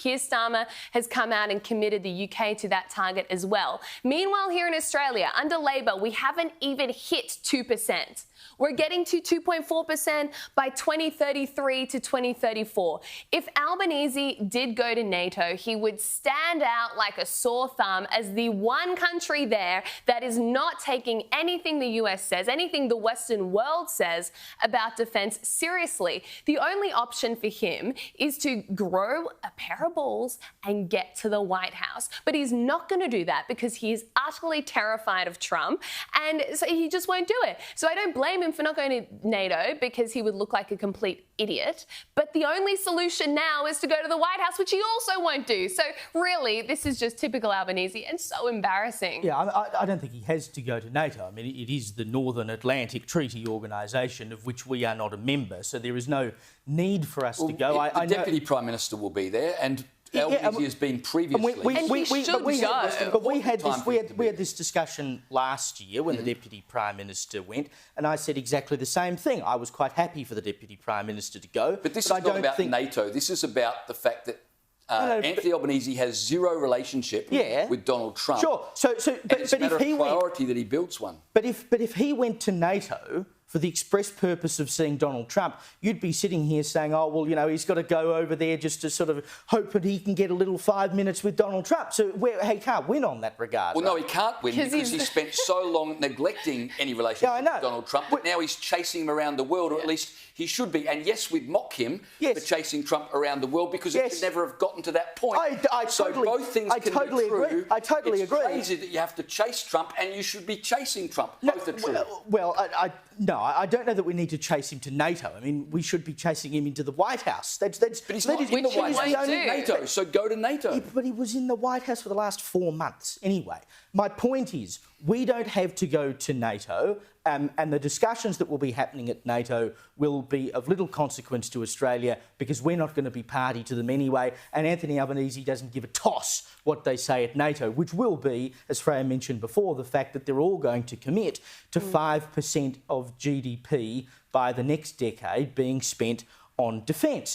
Keir Starmer has come out and committed the UK to that target as well. Meanwhile, here in Australia, under Labor, we haven't even hit 2%. We're getting to 2.4% by 2033 to 2034. If Albanese did go to NATO, he would stand out like a sore thumb as the one country there that is not taking anything the US says, anything the Western world says about defence seriously. The only option for him is to grow a pair of balls and get to the White House. But he's not going to do that because he is utterly terrified of Trump, and so he just won't do it. So I don't blame him for not going to NATO because he would look like a complete idiot. But the only solution now is to go to the White House, which he also won't do. So really, this is just typical Albanese and so embarrassing. Yeah, I don't think he has to go to NATO. I mean, it is the Northern Atlantic Treaty Organisation of which we are not a member, so there is no need for us to go. The Deputy Prime Minister will be there, and Albanese has been previously. We had this discussion last year when the Deputy Prime Minister went, and I said exactly the same thing. I was quite happy for the Deputy Prime Minister to go. But this is not about NATO. This is about the fact that Anthony Albanese has zero relationship with Donald Trump. Sure. But it's a matter of priority that he builds one. But if he went to NATO for the express purpose of seeing Donald Trump, you'd be sitting here saying, oh, well, you know, he's got to go over there just to sort of hope that he can get a little 5 minutes with Donald Trump. So he can't win on that regard. Well, no, he can't win because he spent so long neglecting any relationship with Donald Trump, but now he's chasing him around the world, or at least he should be. And yes, we'd mock him for chasing Trump around the world because it could never have gotten to that point. So both things can be true. I totally agree. It's crazy that you have to chase Trump and you should be chasing Trump. Both are true. Well, I don't know that we need to chase him to NATO. I mean, we should be chasing him into the White House. But he's not in the White House. NATO, so go to NATO. But he was in the White House for the last 4 months anyway. My point is, we don't have to go to NATO, and the discussions that will be happening at NATO will be of little consequence to Australia because we're not going to be party to them anyway, and Anthony Albanese doesn't give a toss what they say at NATO, which will be, as Freya mentioned before, the fact that they're all going to commit to 5% of GDP by the next decade being spent on defence.